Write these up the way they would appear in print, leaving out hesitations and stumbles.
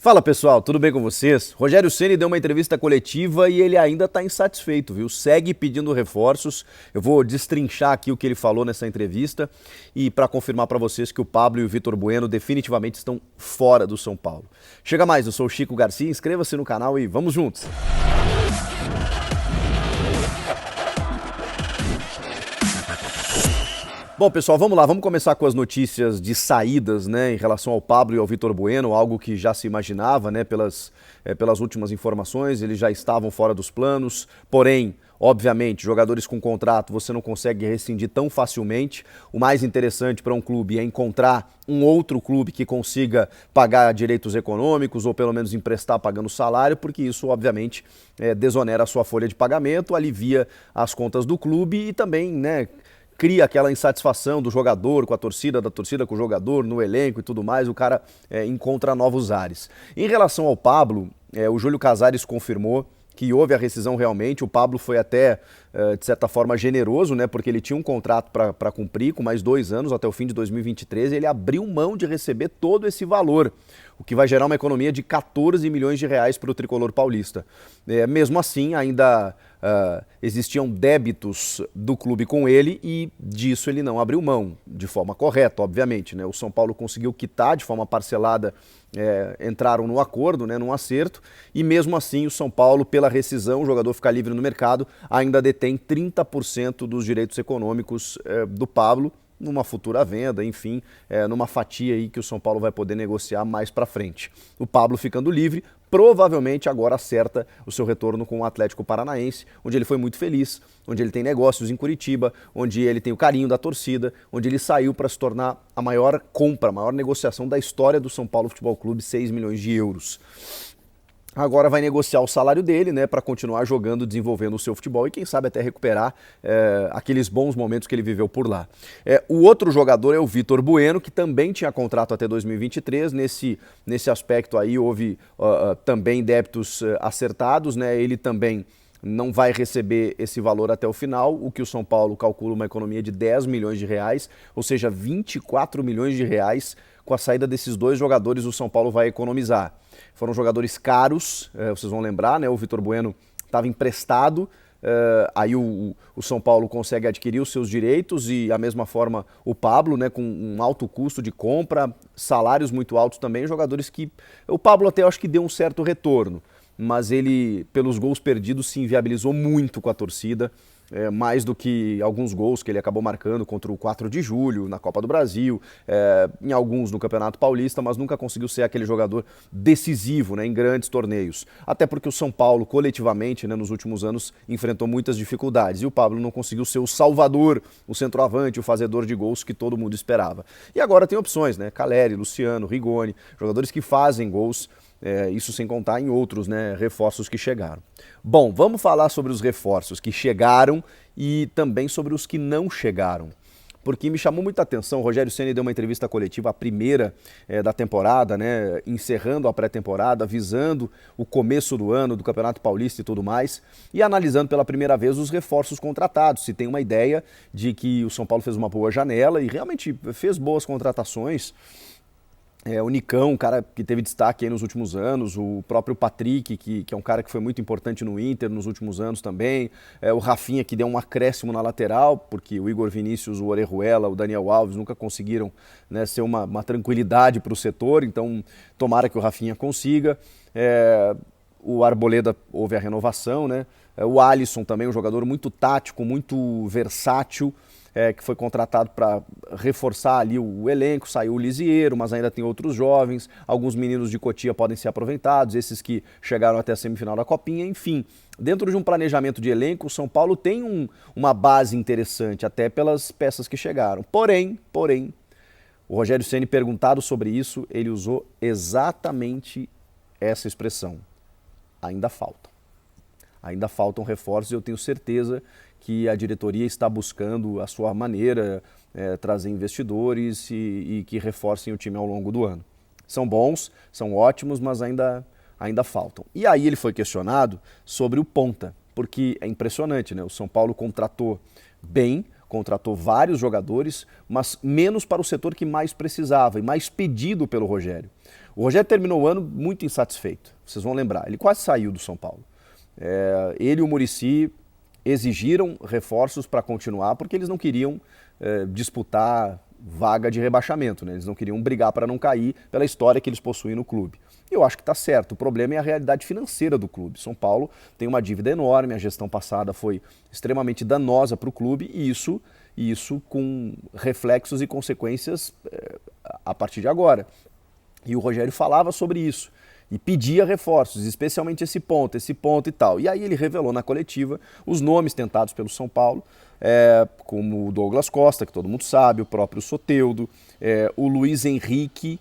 Fala pessoal, tudo bem com vocês? Rogério Ceni deu uma entrevista coletiva e ele ainda está insatisfeito, viu? Segue pedindo reforços. Eu vou destrinchar aqui o que ele falou nessa entrevista e para confirmar para vocês que o Pablo e o Vitor Bueno definitivamente estão fora do São Paulo. Chega mais, eu sou o Chico Garcia, inscreva-se no canal e vamos juntos! Bom, pessoal, vamos lá, vamos começar com as notícias de saídas, né, em relação ao Pablo e ao Vitor Bueno, algo que já se imaginava, né, pelas últimas informações, eles já estavam fora dos planos, porém, obviamente, jogadores com contrato você não consegue rescindir tão facilmente. O mais interessante para um clube é encontrar um outro clube que consiga pagar direitos econômicos ou pelo menos emprestar pagando salário, porque isso, obviamente, desonera a sua folha de pagamento, alivia as contas do clube e também, né, cria aquela insatisfação do jogador com a torcida, da torcida com o jogador, no elenco e tudo mais, o cara encontra novos ares. Em relação ao Pablo, o Júlio Casares confirmou que houve a rescisão realmente. O Pablo foi até, de certa forma, generoso, né, porque ele tinha um contrato para cumprir com mais 2 anos, até o fim de 2023, e ele abriu mão de receber todo esse valor, o que vai gerar uma economia de 14 milhões de reais para o tricolor paulista. Mesmo assim, ainda existiam débitos do clube com ele e disso ele não abriu mão, de forma correta, obviamente, né? O São Paulo conseguiu quitar de forma parcelada, entraram no acordo, né, num acerto, e mesmo assim o São Paulo, pela rescisão, o jogador fica livre no mercado, ainda detém 30% dos direitos econômicos do Pablo, numa futura venda, enfim, numa fatia aí que o São Paulo vai poder negociar mais para frente. O Pablo ficando livre, provavelmente agora acerta o seu retorno com o Atlético Paranaense, onde ele foi muito feliz, onde ele tem negócios em Curitiba, onde ele tem o carinho da torcida, onde ele saiu para se tornar a maior compra, a maior negociação da história do São Paulo Futebol Clube, 6 milhões de euros. Agora vai negociar o salário dele, né, para continuar jogando, desenvolvendo o seu futebol e quem sabe até recuperar aqueles bons momentos que ele viveu por lá. O outro jogador é o Vitor Bueno, que também tinha contrato até 2023. Nesse aspecto aí houve também débitos acertados, né? Ele também não vai receber esse valor até o final, o que o São Paulo calcula uma economia de 10 milhões de reais, ou seja, 24 milhões de reais. Com a saída desses dois jogadores, o São Paulo vai economizar. Foram jogadores caros, vocês vão lembrar, né? O Vitor Bueno estava emprestado, aí o São Paulo consegue adquirir os seus direitos e, da mesma forma, o Pablo, né, com um alto custo de compra, salários muito altos também, jogadores que... O Pablo até eu acho que deu um certo retorno, mas ele, pelos gols perdidos, se inviabilizou muito com a torcida, mais do que alguns gols que ele acabou marcando contra o 4 de julho, na Copa do Brasil, em alguns no Campeonato Paulista, mas nunca conseguiu ser aquele jogador decisivo, né, em grandes torneios. Até porque o São Paulo, coletivamente, né, nos últimos anos, enfrentou muitas dificuldades e o Pablo não conseguiu ser o salvador, o centroavante, o fazedor de gols que todo mundo esperava. E agora tem opções, né? Caleri, Luciano, Rigoni, jogadores que fazem gols. Isso sem contar em outros, né, reforços que chegaram. Bom, vamos falar sobre os reforços que chegaram e também sobre os que não chegaram. Porque me chamou muita atenção, o Rogério Ceni deu uma entrevista coletiva, a primeira da temporada, né, encerrando a pré-temporada, visando o começo do ano, do Campeonato Paulista e tudo mais, e analisando pela primeira vez os reforços contratados. Se tem uma ideia de que o São Paulo fez uma boa janela e realmente fez boas contratações. O Nicão, um cara que teve destaque aí nos últimos anos, o próprio Patrick, que é um cara que foi muito importante no Inter nos últimos anos também, o Rafinha, que deu um acréscimo na lateral, porque o Igor Vinícius, o Orejuela, o Daniel Alves nunca conseguiram, né, ser uma tranquilidade para o setor, então tomara que o Rafinha consiga. O Arboleda houve a renovação, né? O Alisson também, um jogador muito tático, muito versátil, que foi contratado para reforçar ali o elenco. Saiu o Lisieiro, mas ainda tem outros jovens, alguns meninos de Cotia podem ser aproveitados, esses que chegaram até a semifinal da Copinha, enfim. Dentro de um planejamento de elenco, o São Paulo tem uma base interessante, até pelas peças que chegaram. Porém, o Rogério Ceni, perguntado sobre isso, ele usou exatamente essa expressão: ainda faltam. Ainda faltam reforços e eu tenho certeza que a diretoria está buscando a sua maneira, trazer investidores e que reforcem o time ao longo do ano. São bons, são ótimos, mas ainda faltam. E aí ele foi questionado sobre o ponta, porque é impressionante, né? O São Paulo contratou bem, contratou vários jogadores, mas menos para o setor que mais precisava e mais pedido pelo Rogério. O Rogério terminou o ano muito insatisfeito, vocês vão lembrar. Ele quase saiu do São Paulo. Ele e o Muricy exigiram reforços para continuar porque eles não queriam disputar vaga de rebaixamento, né? Eles não queriam brigar para não cair pela história que eles possuem no clube. Eu acho que está certo, o problema é a realidade financeira do clube. São Paulo tem uma dívida enorme, a gestão passada foi extremamente danosa para o clube e isso com reflexos e consequências a partir de agora. E o Rogério falava sobre isso e pedia reforços, especialmente esse ponto e tal. E aí ele revelou na coletiva os nomes tentados pelo São Paulo, como o Douglas Costa, que todo mundo sabe, o próprio Soteldo, o Luiz Henrique,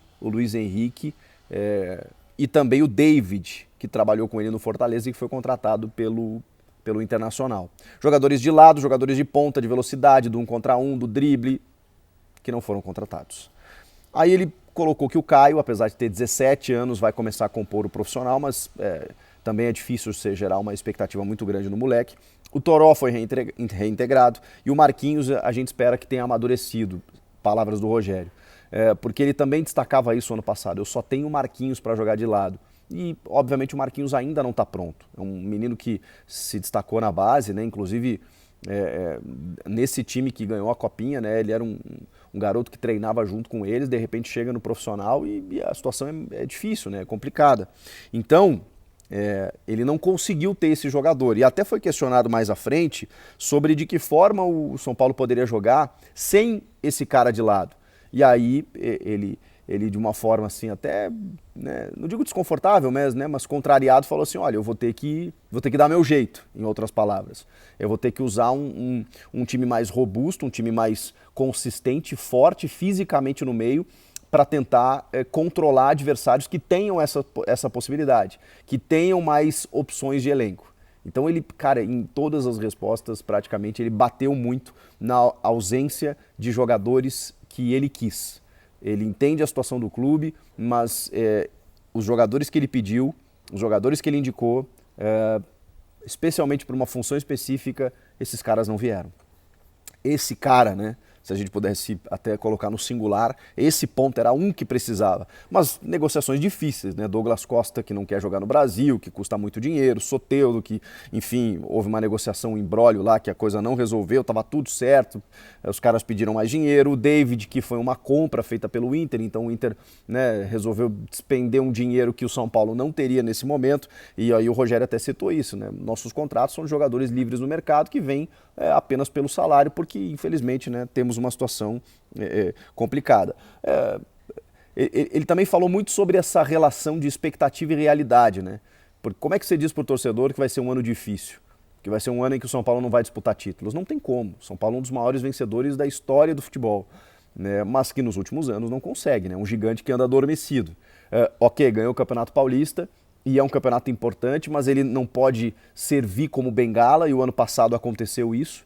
e também o David, que trabalhou com ele no Fortaleza e que foi contratado pelo Internacional. Jogadores de lado, jogadores de ponta, de velocidade, do 1 contra 1, do drible, que não foram contratados. Aí ele colocou que o Caio, apesar de ter 17 anos, vai começar a compor o profissional, mas também é difícil você gerar uma expectativa muito grande no moleque. O Toró foi reintegrado e o Marquinhos a gente espera que tenha amadurecido, palavras do Rogério. Porque ele também destacava isso ano passado, eu só tenho o Marquinhos para jogar de lado. E, obviamente, o Marquinhos ainda não está pronto. É um menino que se destacou na base, né? Inclusive nesse time que ganhou a Copinha, né? Ele era um garoto que treinava junto com eles, de repente chega no profissional e a situação é difícil, né? É complicada. Então, ele não conseguiu ter esse jogador. E até foi questionado mais à frente sobre de que forma o São Paulo poderia jogar sem esse cara de lado. E aí ele de uma forma assim até, né, não digo desconfortável mesmo, né, mas contrariado, falou assim, olha, eu vou ter que dar meu jeito, em outras palavras. Eu vou ter que usar um time mais robusto, um time mais consistente, forte fisicamente no meio, para tentar controlar adversários que tenham essa possibilidade, que tenham mais opções de elenco. Então ele, cara, em todas as respostas praticamente ele bateu muito na ausência de jogadores que ele quis. Ele entende a situação do clube, mas os jogadores que ele pediu, os jogadores que ele indicou, especialmente por uma função específica, esses caras não vieram. Esse cara, né? Se a gente pudesse até colocar no singular, esse ponto era um que precisava. Mas negociações difíceis, né? Douglas Costa, que não quer jogar no Brasil, que custa muito dinheiro, Soteldo, que, enfim, houve uma negociação, um imbróglio lá, que a coisa não resolveu, estava tudo certo, os caras pediram mais dinheiro, o David, que foi uma compra feita pelo Inter, então o Inter, né, resolveu despender um dinheiro que o São Paulo não teria nesse momento, e aí o Rogério até citou isso, né? Nossos contratos são de jogadores livres no mercado que vêm apenas pelo salário, porque, infelizmente, né, temos uma situação complicada. Ele também falou muito sobre essa relação de expectativa e realidade, né? Porque como é que você diz para o torcedor que vai ser um ano difícil? Que vai ser um ano em que o São Paulo não vai disputar títulos? Não tem como. São Paulo é um dos maiores vencedores da história do futebol, né? Mas que nos últimos anos não consegue, né? Um gigante que anda adormecido. Ok, ganhou o Campeonato Paulista, e é um campeonato importante, mas ele não pode servir como bengala, e o ano passado aconteceu isso.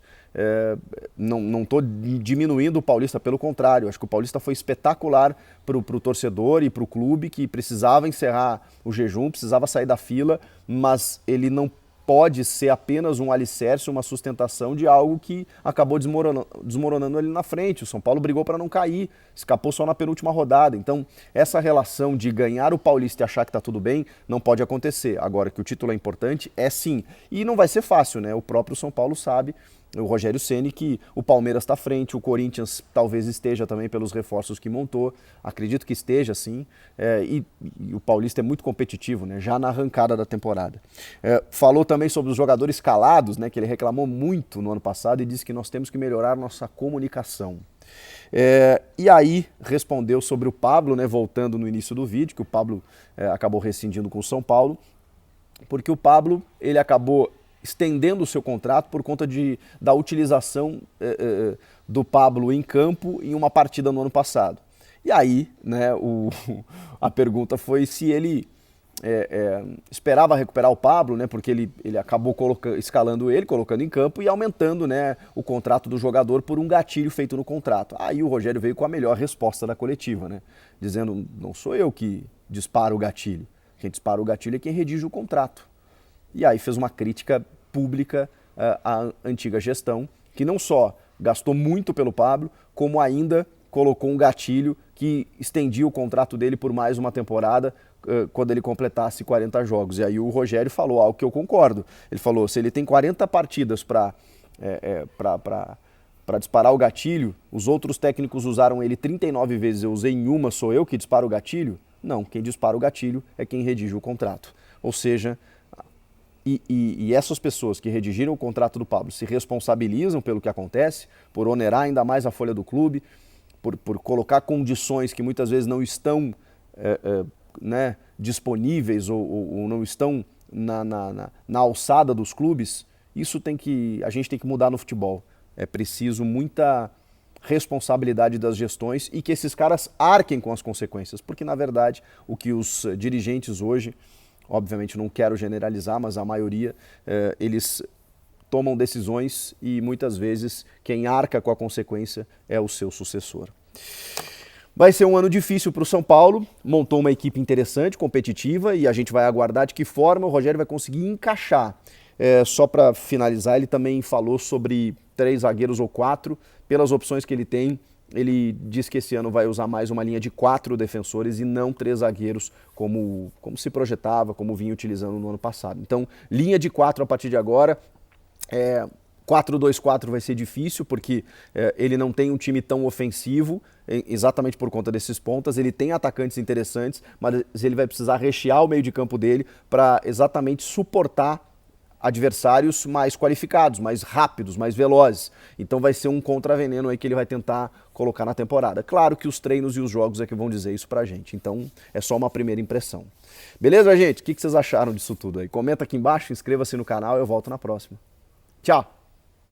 Não estou diminuindo o Paulista, pelo contrário, acho que o Paulista foi espetacular para o torcedor e para o clube, que precisava encerrar o jejum, precisava sair da fila, mas ele não pode ser apenas um alicerce, uma sustentação de algo que acabou desmoronando ali na frente. O São Paulo brigou para não cair, escapou só na penúltima rodada. Então, essa relação de ganhar o Paulista e achar que está tudo bem, não pode acontecer. Agora, que o título é importante, sim. E não vai ser fácil, né? O próprio São Paulo sabe, o Rogério Ceni, que o Palmeiras está à frente, o Corinthians talvez esteja também pelos reforços que montou, acredito que esteja sim, e o Paulista é muito competitivo, né, já na arrancada da temporada. Falou também sobre os jogadores calados, né, que ele reclamou muito no ano passado e disse que nós temos que melhorar nossa comunicação. E aí respondeu sobre o Pablo, né, voltando no início do vídeo, que o Pablo acabou rescindindo com o São Paulo, porque o Pablo ele acabou estendendo o seu contrato por conta da utilização do Pablo em campo em uma partida no ano passado. E aí, né, a pergunta foi se ele esperava recuperar o Pablo, né, porque ele acabou escalando ele, colocando em campo e aumentando, né, o contrato do jogador por um gatilho feito no contrato. Aí o Rogério veio com a melhor resposta da coletiva, né, dizendo, não sou eu que disparo o gatilho, quem dispara o gatilho é quem redige o contrato. E aí fez uma crítica pública à antiga gestão, que não só gastou muito pelo Pablo, como ainda colocou um gatilho que estendia o contrato dele por mais uma temporada quando ele completasse 40 jogos. E aí o Rogério falou algo que eu concordo. Ele falou, se ele tem 40 partidas para disparar o gatilho, os outros técnicos usaram ele 39 vezes, eu usei em uma, sou eu que disparo o gatilho? Não, quem dispara o gatilho é quem redige o contrato. Ou seja, e essas pessoas que redigiram o contrato do Pablo se responsabilizam pelo que acontece, por onerar ainda mais a folha do clube, por colocar condições que muitas vezes não estão né, disponíveis ou não estão na alçada dos clubes, a gente tem que mudar no futebol. É preciso muita responsabilidade das gestões e que esses caras arquem com as consequências, porque na verdade o que os dirigentes hoje, obviamente não quero generalizar, mas a maioria, eles tomam decisões e muitas vezes quem arca com a consequência é o seu sucessor. Vai ser um ano difícil para o São Paulo, montou uma equipe interessante, competitiva, e a gente vai aguardar de que forma o Rogério vai conseguir encaixar. Só para finalizar, ele também falou sobre 3 zagueiros ou 4, pelas opções que ele tem. Ele diz que esse ano vai usar mais uma linha de 4 defensores e não 3 zagueiros, como se projetava, como vinha utilizando no ano passado. Então, linha de 4 a partir de agora. 4-2-4 vai ser difícil, porque ele não tem um time tão ofensivo, exatamente por conta desses pontas. Ele tem atacantes interessantes, mas ele vai precisar rechear o meio de campo dele para exatamente suportar adversários mais qualificados, mais rápidos, mais velozes. Então vai ser um contraveneno aí que ele vai tentar colocar na temporada. Claro que os treinos e os jogos é que vão dizer isso pra gente. Então é só uma primeira impressão. Beleza, gente? O que vocês acharam disso tudo aí? Comenta aqui embaixo, inscreva-se no canal e eu volto na próxima. Tchau!